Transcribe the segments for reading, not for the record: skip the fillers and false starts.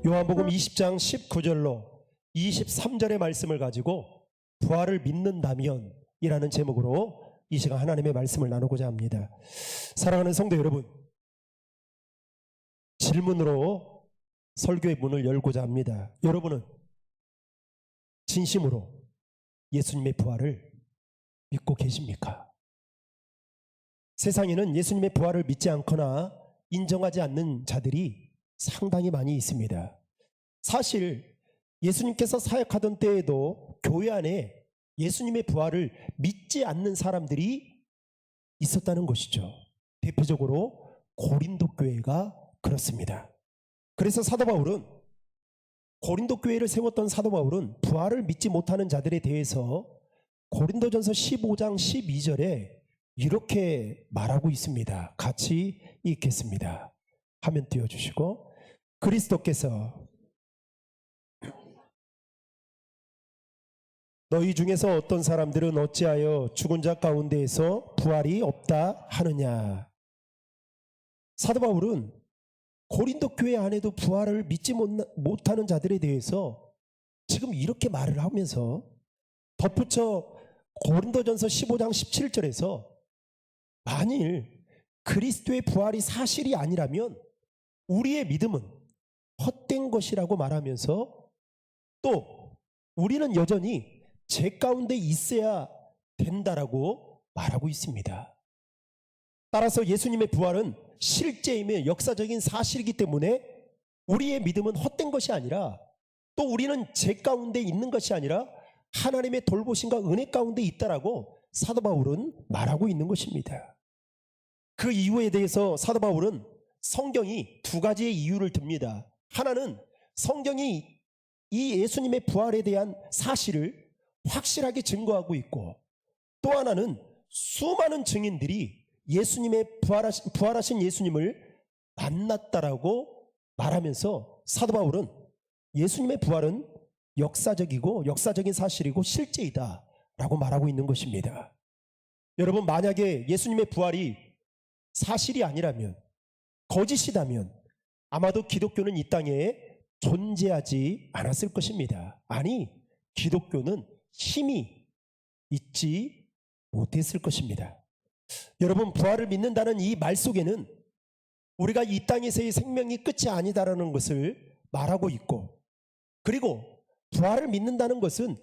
요한복음 20장 19절로 23절의 말씀을 가지고 부활을 믿는다면 이라는 제목으로 이 시간 하나님의 말씀을 나누고자 합니다. 사랑하는 성도 여러분, 질문으로 설교의 문을 열고자 합니다. 여러분은 진심으로 예수님의 부활을 믿고 계십니까? 세상에는 예수님의 부활을 믿지 않거나 인정하지 않는 자들이 상당히 많이 있습니다. 사실 예수님께서 사역하던 때에도 교회 안에 예수님의 부활을 믿지 않는 사람들이 있었다는 것이죠. 대표적으로 고린도 교회가 그렇습니다. 그래서 사도 바울은, 고린도 교회를 세웠던 사도 바울은 부활을 믿지 못하는 자들에 대해서 고린도전서 15장 12절에 이렇게 말하고 있습니다. 같이 읽겠습니다. 화면 띄워주시고, 그리스도께서 너희 중에서 어떤 사람들은 어찌하여 죽은 자 가운데에서 부활이 없다 하느냐. 사도 바울은 고린도 교회 안에도 부활을 믿지 못하는 자들에 대해서 지금 이렇게 말을 하면서 덧붙여 고린도전서 15장 17절에서 만일 그리스도의 부활이 사실이 아니라면 우리의 믿음은 헛된 것이라고 말하면서 또 우리는 여전히 죄 가운데 있어야 된다라고 말하고 있습니다. 따라서 예수님의 부활은 실제이며 역사적인 사실이기 때문에 우리의 믿음은 헛된 것이 아니라, 또 우리는 죄 가운데 있는 것이 아니라 하나님의 돌보심과 은혜 가운데 있다라고 사도 바울은 말하고 있는 것입니다. 그 이유에 대해서 사도 바울은 성경이 두 가지의 이유를 듭니다. 하나는 성경이 이 예수님의 부활에 대한 사실을 확실하게 증거하고 있고, 또 하나는 수많은 증인들이 예수님의 부활하신 예수님을 만났다라고 말하면서 사도 바울은 예수님의 부활은 역사적이고 역사적인 사실이고 실제이다 라고 말하고 있는 것입니다. 여러분, 만약에 예수님의 부활이 사실이 아니라면, 거짓이다면 아마도 기독교는 이 땅에 존재하지 않았을 것입니다. 아니, 기독교는 힘이 있지 못했을 것입니다. 여러분, 부활을 믿는다는 이 말 속에는 우리가 이 땅에서의 생명이 끝이 아니다라는 것을 말하고 있고, 그리고 부활을 믿는다는 것은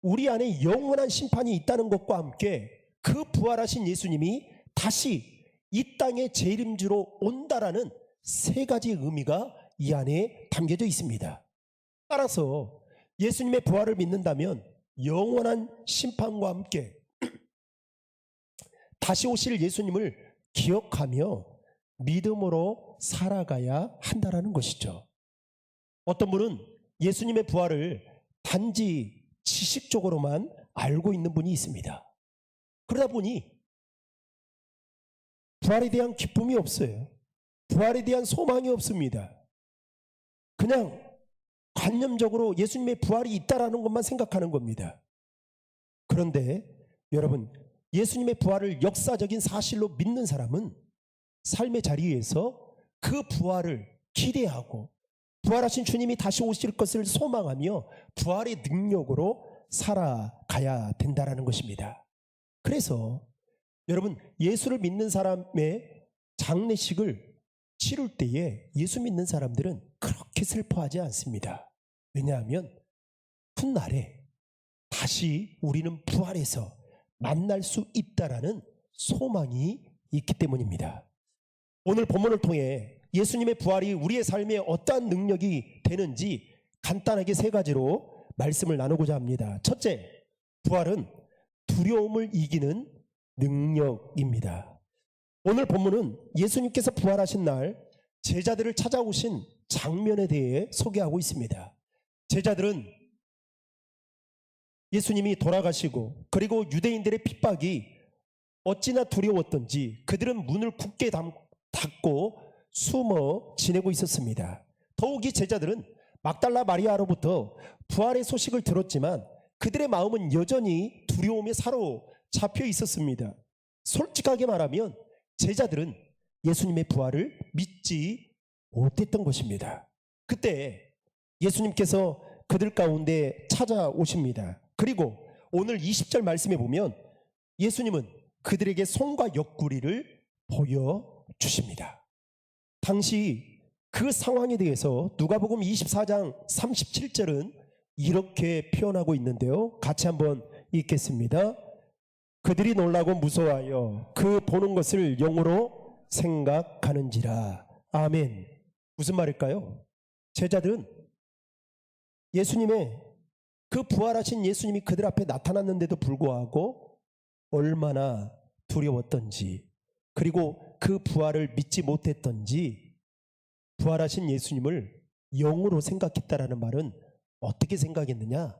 우리 안에 영원한 심판이 있다는 것과 함께 그 부활하신 예수님이 다시 이 땅에 재림주로 온다라는 세 가지 의미가 이 안에 담겨져 있습니다. 따라서 예수님의 부활을 믿는다면 영원한 심판과 함께 다시 오실 예수님을 기억하며 믿음으로 살아가야 한다는 것이죠. 어떤 분은 예수님의 부활을 단지 지식적으로만 알고 있는 분이 있습니다. 그러다 보니 부활에 대한 기쁨이 없어요. 부활에 대한 소망이 없습니다. 그냥 관념적으로 예수님의 부활이 있다라는 것만 생각하는 겁니다. 그런데 여러분, 예수님의 부활을 역사적인 사실로 믿는 사람은 삶의 자리에서 그 부활을 기대하고 부활하신 주님이 다시 오실 것을 소망하며 부활의 능력으로 살아가야 된다는 것입니다. 그래서 여러분, 예수를 믿는 사람의 장례식을 치룰 때에 예수 믿는 사람들은 그렇게 슬퍼하지 않습니다. 왜냐하면 훗날에 다시 우리는 부활해서 만날 수 있다라는 소망이 있기 때문입니다. 오늘 본문을 통해 예수님의 부활이 우리의 삶에 어떠한 능력이 되는지 간단하게 세 가지로 말씀을 나누고자 합니다. 첫째, 부활은 두려움을 이기는 능력입니다. 오늘 본문은 예수님께서 부활하신 날 제자들을 찾아오신 장면에 대해 소개하고 있습니다. 제자들은 예수님이 돌아가시고 그리고 유대인들의 핍박이 어찌나 두려웠던지 그들은 문을 굳게 닫고 숨어 지내고 있었습니다. 더욱이 제자들은 막달라 마리아로부터 부활의 소식을 들었지만 그들의 마음은 여전히 두려움에 사로잡혀 있었습니다. 솔직하게 말하면 제자들은 예수님의 부활을 믿지 못했던 것입니다. 그때 예수님께서 그들 가운데 찾아오십니다. 그리고 오늘 20절 말씀에 보면 예수님은 그들에게 손과 옆구리를 보여주십니다. 당시 그 상황에 대해서 누가복음 24장 37절은 이렇게 표현하고 있는데요. 같이 한번 읽겠습니다. 그들이 놀라고 무서워하여 그 보는 것을 영으로 생각하는지라. 아멘. 무슨 말일까요? 제자들은 예수님의 그 부활하신 예수님이 그들 앞에 나타났는데도 불구하고 얼마나 두려웠던지, 그리고 그 부활을 믿지 못했던지, 부활하신 예수님을 영으로 생각했다라는 말은 어떻게 생각했느냐?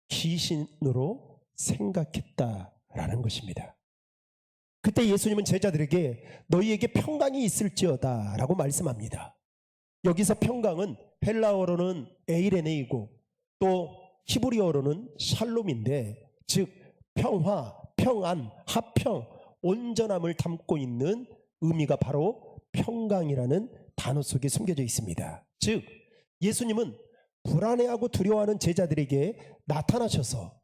귀신으로 생각했다라는 것입니다. 그때 예수님은 제자들에게 너희에게 평강이 있을지어다 라고 말씀합니다. 여기서 평강은 헬라어로는 에이레네이고 또 히브리어로는 샬롬인데, 즉 평화, 평안, 화평, 온전함을 담고 있는 의미가 바로 평강이라는 단어 속에 숨겨져 있습니다. 즉 예수님은 불안해하고 두려워하는 제자들에게 나타나셔서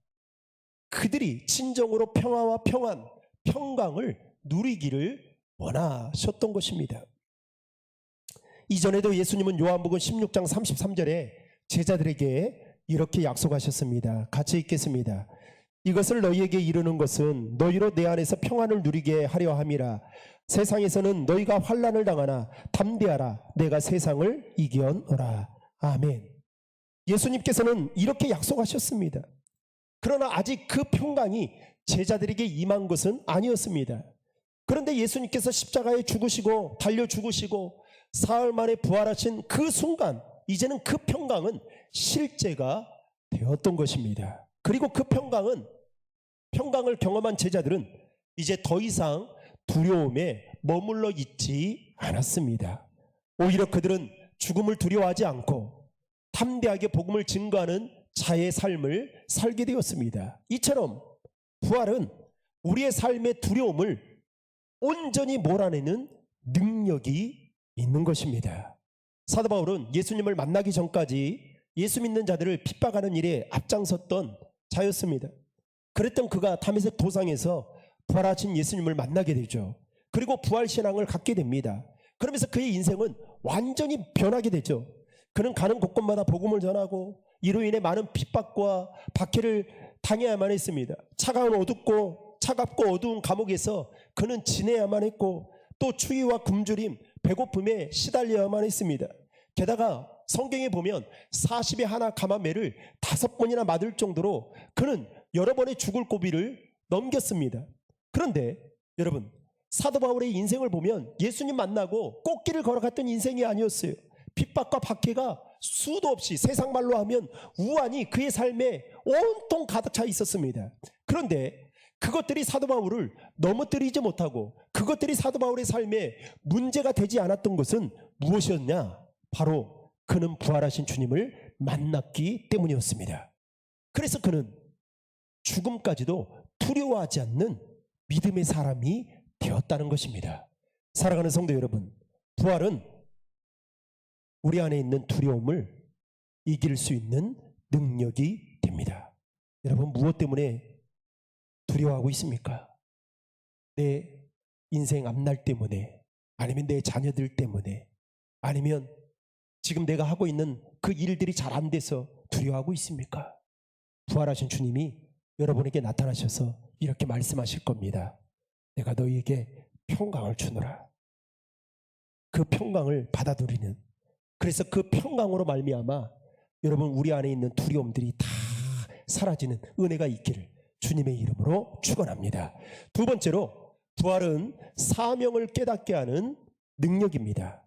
그들이 진정으로 평화와 평안, 평강을 누리기를 원하셨던 것입니다. 이전에도 예수님은 요한복음 16장 33절에 제자들에게 이렇게 약속하셨습니다. 같이 읽겠습니다. 이것을 너희에게 이르는 것은 너희로 내 안에서 평안을 누리게 하려 함이라. 세상에서는 너희가 환난을 당하나 담대하라. 내가 세상을 이겨노라. 아멘. 예수님께서는 이렇게 약속하셨습니다. 그러나 아직 그 평강이 제자들에게 임한 것은 아니었습니다. 그런데 예수님께서 십자가에 죽으시고 달려 죽으시고 사흘 만에 부활하신 그 순간 이제는 그 평강은 실제가 되었던 것입니다. 그리고 그 평강을 경험한 제자들은 이제 더 이상 두려움에 머물러 있지 않았습니다. 오히려 그들은 죽음을 두려워하지 않고 담대하게 복음을 증거하는 자의 삶을 살게 되었습니다. 이처럼 부활은 우리의 삶의 두려움을 온전히 몰아내는 능력이 있는 것입니다. 사도 바울은 예수님을 만나기 전까지 예수 믿는 자들을 핍박하는 일에 앞장섰던 자였습니다. 그랬던 그가 다메섹 도상에서 부활하신 예수님을 만나게 되죠. 그리고 부활신앙을 갖게 됩니다. 그러면서 그의 인생은 완전히 변하게 되죠. 그는 가는 곳곳마다 복음을 전하고 이로 인해 많은 핍박과 박해를 당해야만 했습니다. 차갑고 어두운 감옥에서 그는 지내야만 했고 또 추위와 굶주림, 배고픔에 시달려야만 했습니다. 게다가 성경에 보면 40에 하나 감한매를 5번이나 맞을 정도로 그는 여러 번의 죽을 고비를 넘겼습니다. 그런데 여러분, 사도 바울의 인생을 보면 예수님 만나고 꽃길을 걸어갔던 인생이 아니었어요. 핍박과 박해가 수도 없이, 세상 말로 하면 우환이 그의 삶에 온통 가득 차 있었습니다. 그런데 그것들이 사도 바울을 넘어뜨리지 못하고 그것들이 사도 바울의 삶에 문제가 되지 않았던 것은 무엇이었냐? 바로 그는 부활하신 주님을 만났기 때문이었습니다. 그래서 그는 죽음까지도 두려워하지 않는 믿음의 사람이 되었다는 것입니다. 사랑하는 성도 여러분, 부활은 우리 안에 있는 두려움을 이길 수 있는 능력이 됩니다. 여러분, 무엇 때문에 두려워하고 있습니까? 내 인생 앞날 때문에, 아니면 내 자녀들 때문에, 아니면 지금 내가 하고 있는 그 일들이 잘 안 돼서 두려워하고 있습니까? 부활하신 주님이 여러분에게 나타나셔서 이렇게 말씀하실 겁니다. 내가 너희에게 평강을 주노라. 그 평강을 받아들이는, 그래서 그 평강으로 말미암아 여러분 우리 안에 있는 두려움들이 다 사라지는 은혜가 있기를 주님의 이름으로 축원합니다. 두 번째로, 부활은 사명을 깨닫게 하는 능력입니다.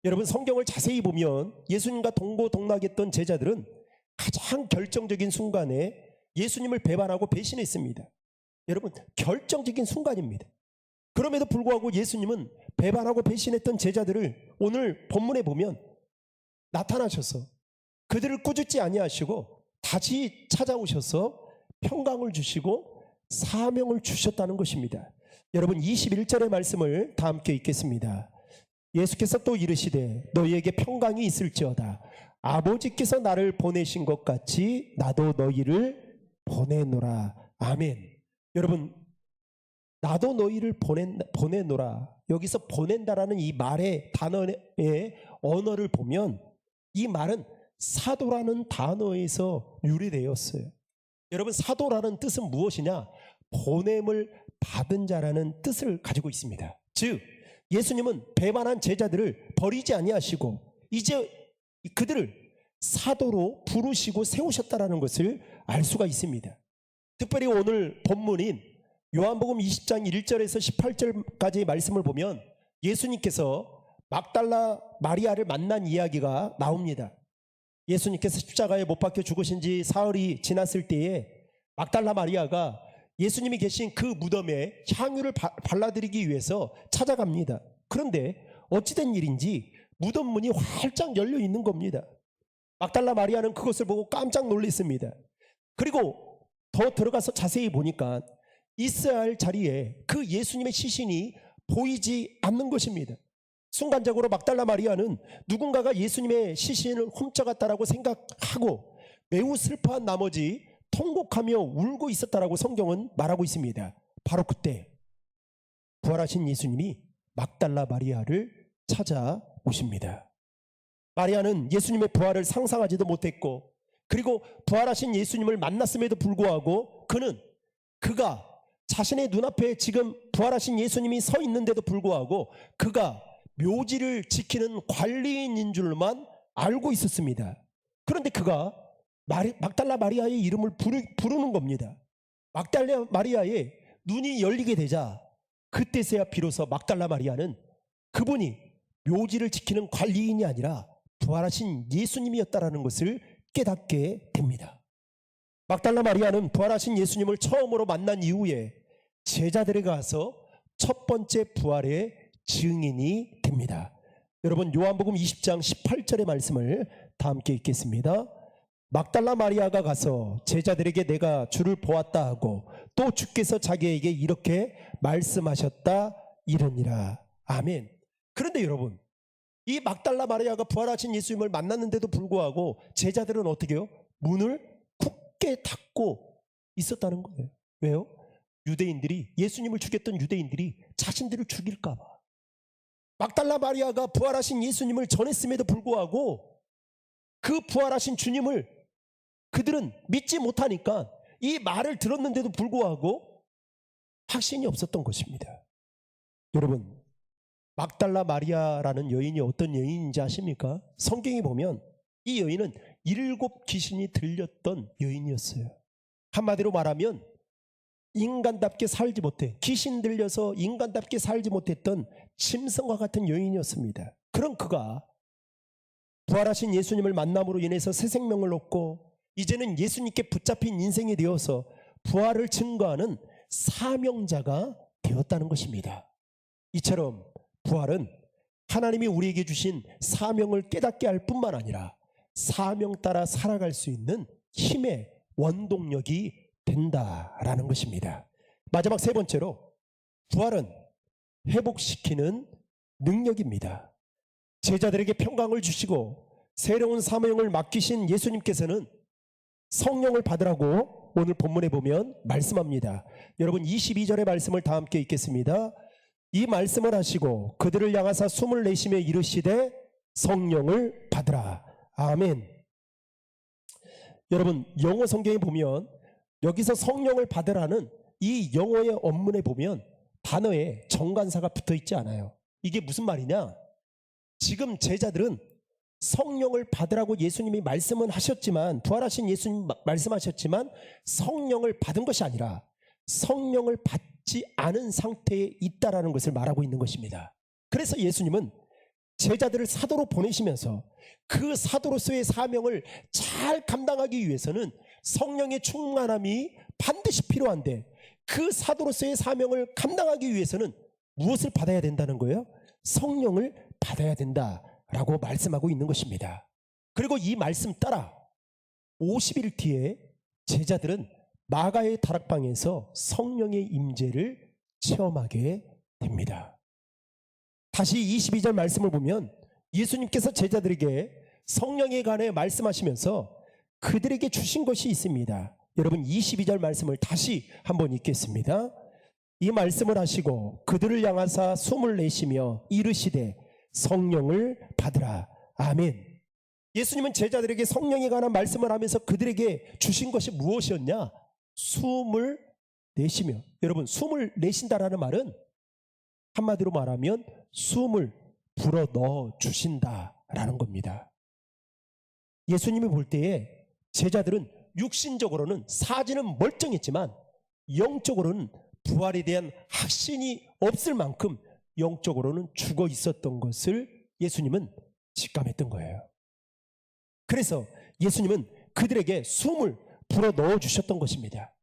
여러분, 성경을 자세히 보면 예수님과 동고동락했던 제자들은 가장 결정적인 순간에 예수님을 배반하고 배신했습니다. 여러분, 결정적인 순간입니다. 그럼에도 불구하고 예수님은 배반하고 배신했던 제자들을 오늘 본문에 보면 나타나셔서 그들을 꾸짖지 아니하시고 다시 찾아오셔서 평강을 주시고 사명을 주셨다는 것입니다. 여러분, 21절의 말씀을 다 함께 읽겠습니다. 예수께서 또 이르시되 너희에게 평강이 있을지어다. 아버지께서 나를 보내신 것 같이 나도 너희를 보내노라. 아멘. 여러분, 나도 너희를 보내노라. 여기서 보낸다라는 이 말의 단어의 언어를 보면 이 말은 사도라는 단어에서 유래되었어요. 여러분, 사도라는 뜻은 무엇이냐? 보냄을 받은 자라는 뜻을 가지고 있습니다. 즉, 예수님은 배반한 제자들을 버리지 아니하시고 이제 그들을 사도로 부르시고 세우셨다라는 것을 알 수가 있습니다. 특별히 오늘 본문인 요한복음 20장 1절에서 18절까지의 말씀을 보면 예수님께서 막달라 마리아를 만난 이야기가 나옵니다. 예수님께서 십자가에 못 박혀 죽으신 지 사흘이 지났을 때에 막달라 마리아가 예수님이 계신 그 무덤에 향유를 발라드리기 위해서 찾아갑니다. 그런데 어찌된 일인지 무덤 문이 활짝 열려 있는 겁니다. 막달라 마리아는 그것을 보고 깜짝 놀랐습니다. 그리고 더 들어가서 자세히 보니까 있어야 할 자리에 그 예수님의 시신이 보이지 않는 것입니다. 순간적으로 막달라 마리아는 누군가가 예수님의 시신을 훔쳐갔다라고 생각하고 매우 슬퍼한 나머지 통곡하며 울고 있었다라고 성경은 말하고 있습니다. 바로 그때 부활하신 예수님이 막달라 마리아를 찾아오십니다. 마리아는 예수님의 부활을 상상하지도 못했고, 그리고 부활하신 예수님을 만났음에도 불구하고 그가 자신의 눈앞에 지금 부활하신 예수님이 서 있는데도 불구하고 그가 묘지를 지키는 관리인인 줄만 알고 있었습니다. 그런데 그가 막달라 마리아의 이름을 부르는 겁니다. 막달라 마리아의 눈이 열리게 되자 그때서야 비로소 막달라 마리아는 그분이 묘지를 지키는 관리인이 아니라 부활하신 예수님이었다라는 것을 깨닫게 됩니다. 막달라 마리아는 부활하신 예수님을 처음으로 만난 이후에 제자들에게 가서 첫 번째 부활의 증인이 됩니다. 여러분, 요한복음 20장 18절의 말씀을 다 함께 읽겠습니다. 막달라 마리아가 가서 제자들에게 내가 주를 보았다 하고 또 주께서 자기에게 이렇게 말씀하셨다 이르니라. 아멘. 그런데 여러분, 이 막달라 마리아가 부활하신 예수님을 만났는데도 불구하고 제자들은 어떻게 해요? 문을 굳게 닫고 있었다는 거예요. 왜요? 유대인들이, 예수님을 죽였던 유대인들이 자신들을 죽일까 봐. 막달라 마리아가 부활하신 예수님을 전했음에도 불구하고 그 부활하신 주님을 그들은 믿지 못하니까 이 말을 들었는데도 불구하고 확신이 없었던 것입니다. 여러분, 막달라 마리아라는 여인이 어떤 여인인지 아십니까? 성경에 보면 이 여인은 7 귀신이 들렸던 여인이었어요. 한마디로 말하면 인간답게 살지 못해, 귀신 들려서 인간답게 살지 못했던 짐승과 같은 여인이었습니다. 그런 그가 부활하신 예수님을 만남으로 인해서 새 생명을 얻고 이제는 예수님께 붙잡힌 인생이 되어서 부활을 증거하는 사명자가 되었다는 것입니다. 이처럼 부활은 하나님이 우리에게 주신 사명을 깨닫게 할 뿐만 아니라 사명 따라 살아갈 수 있는 힘의 원동력이 된다라는 것입니다. 마지막 세 번째로, 부활은 회복시키는 능력입니다. 제자들에게 평강을 주시고 새로운 사명을 맡기신 예수님께서는 성령을 받으라고 오늘 본문에 보면 말씀합니다. 여러분, 22절의 말씀을 다 함께 읽겠습니다. 이 말씀을 하시고 그들을 향하사 숨을 내쉬며 이르시되 성령을 받으라. 아멘. 여러분, 영어 성경에 보면 여기서 성령을 받으라는 이 영어의 원문에 보면 단어에 정관사가 붙어 있지 않아요. 이게 무슨 말이냐? 지금 제자들은 성령을 받으라고 예수님이 말씀은 하셨지만, 부활하신 예수님 말씀하셨지만 성령을 받은 것이 아니라 성령을 받지 않은 상태에 있다라는 것을 말하고 있는 것입니다. 그래서 예수님은 제자들을 사도로 보내시면서 그 사도로서의 사명을 잘 감당하기 위해서는 성령의 충만함이 반드시 필요한데, 그 사도로서의 사명을 감당하기 위해서는 무엇을 받아야 된다는 거예요? 성령을 받아야 된다라고 말씀하고 있는 것입니다. 그리고 이 말씀 따라 50일 뒤에 제자들은 마가의 다락방에서 성령의 임재를 체험하게 됩니다. 다시 22절 말씀을 보면 예수님께서 제자들에게 성령에 관해 말씀하시면서 그들에게 주신 것이 있습니다. 여러분 22절 말씀을 다시 한번 읽겠습니다. 이 말씀을 하시고 그들을 향하사 숨을 내쉬며 이르시되 성령을 받으라. 아멘. 예수님은 제자들에게 성령에 관한 말씀을 하면서 그들에게 주신 것이 무엇이었냐? 숨을 내쉬며. 여러분 숨을 내쉰다라는 말은 한마디로 말하면 숨을 불어 넣어 주신다라는 겁니다. 예수님이 볼 때에 제자들은 육신적으로는 사지는 멀쩡했지만 영적으로는 부활에 대한 확신이 없을 만큼 영적으로는 죽어 있었던 것을 예수님은 직감했던 거예요. 그래서 예수님은 그들에게 숨을 불어 넣어 주셨던 것입니다.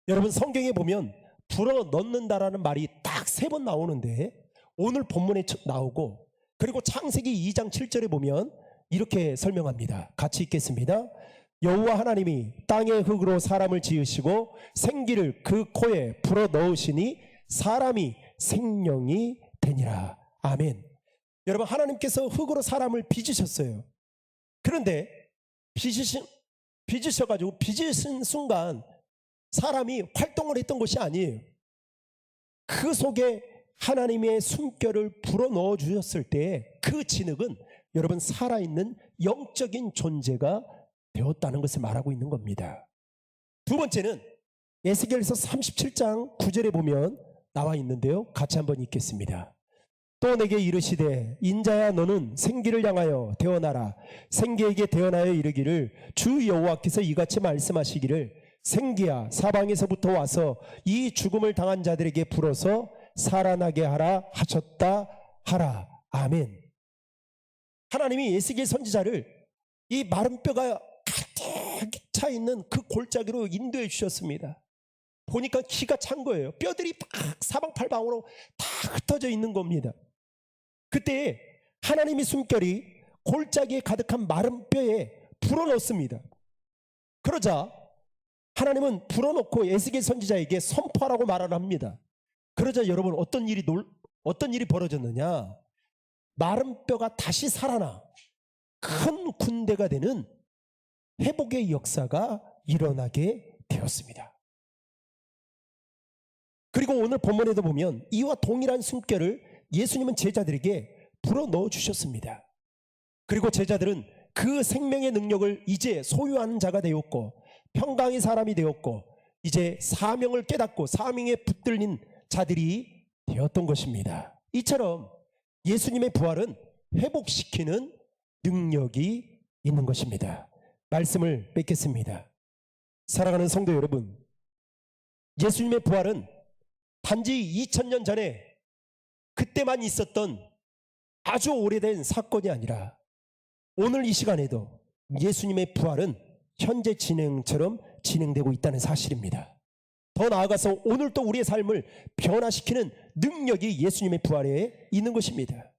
여러분 성경에 보면 불어 넣는다라는 말이 딱 3번 나오는데 오늘 본문에 나오고 그리고 창세기 2장 7절에 보면 이렇게 설명합니다. 같이 읽겠습니다. 여호와 하나님이 땅의 흙으로 사람을 지으시고 생기를 그 코에 불어 넣으시니 사람이 생명이 되니라. 아멘. 여러분 하나님께서 흙으로 사람을 빚으셨어요. 그런데 빚으셔가지고 빚으신 순간 사람이 활동을 했던 것이 아니에요. 그 속에 하나님의 숨결을 불어넣어 주셨을 때 그 진흙은 여러분 살아있는 영적인 존재가 되었다는 것을 말하고 있는 겁니다. 두 번째는 에스겔서 37장 9절에 보면 나와 있는데요. 같이 한번 읽겠습니다. 또 내게 이르시되 인자야 너는 생기를 향하여 대언하라. 생기에게 대언하여 이르기를 주 여호와께서 이같이 말씀하시기를 생기야 사방에서부터 와서 이 죽음을 당한 자들에게 불어서 살아나게 하라 하셨다 하라. 아멘. 하나님이 에스겔 선지자를 이 마른 뼈가 가득 차 있는 그 골짜기로 인도해 주셨습니다. 보니까 기가 찬 거예요. 뼈들이 막 사방팔방으로 다 흩어져 있는 겁니다. 그때 하나님의 숨결이 골짜기에 가득한 마른 뼈에 불어넣습니다. 그러자 하나님은 불어넣고 에스겔 선지자에게 선포하라고 말을 합니다. 그러자 여러분 어떤 일이 벌어졌느냐? 마른 뼈가 다시 살아나 큰 군대가 되는 회복의 역사가 일어나게 되었습니다. 그리고 오늘 본문에도 보면 이와 동일한 숨결을 예수님은 제자들에게 불어넣어 주셨습니다. 그리고 제자들은 그 생명의 능력을 이제 소유하는 자가 되었고 평강의 사람이 되었고 이제 사명을 깨닫고 사명에 붙들린 자들이 되었던 것입니다. 이처럼 예수님의 부활은 회복시키는 능력이 있는 것입니다. 말씀을 맺겠습니다. 사랑하는 성도 여러분, 예수님의 부활은 단지 2000년 전에 그때만 있었던 아주 오래된 사건이 아니라 오늘 이 시간에도 예수님의 부활은 현재 진행처럼 진행되고 있다는 사실입니다. 더 나아가서 오늘 또 우리의 삶을 변화시키는 능력이 예수님의 부활에 있는 것입니다.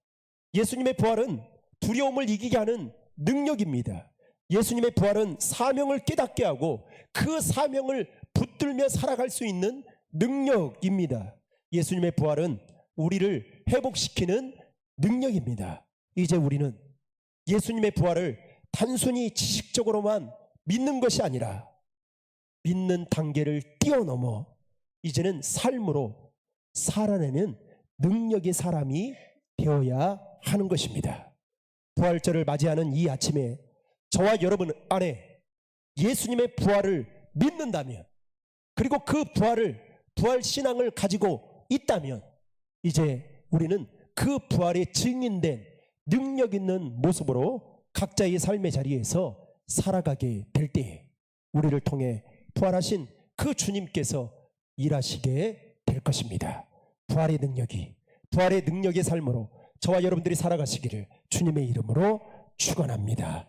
예수님의 부활은 두려움을 이기게 하는 능력입니다. 예수님의 부활은 사명을 깨닫게 하고 그 사명을 붙들며 살아갈 수 있는 능력입니다. 예수님의 부활은 우리를 회복시키는 능력입니다. 이제 우리는 예수님의 부활을 단순히 지식적으로만 믿는 것이 아니라 믿는 단계를 뛰어넘어 이제는 삶으로 살아내는 능력의 사람이 되어야 하는 것입니다. 부활절을 맞이하는 이 아침에 저와 여러분 안에 예수님의 부활을 믿는다면 그리고 그 부활 신앙을 가지고 있다면 이제 우리는 그 부활의 증인된 능력 있는 모습으로 각자의 삶의 자리에서 살아가게 될 때에 우리를 통해 부활하신 그 주님께서 일하시게 될 것입니다. 부활의 능력의 삶으로 저와 여러분들이 살아가시기를 주님의 이름으로 축원합니다.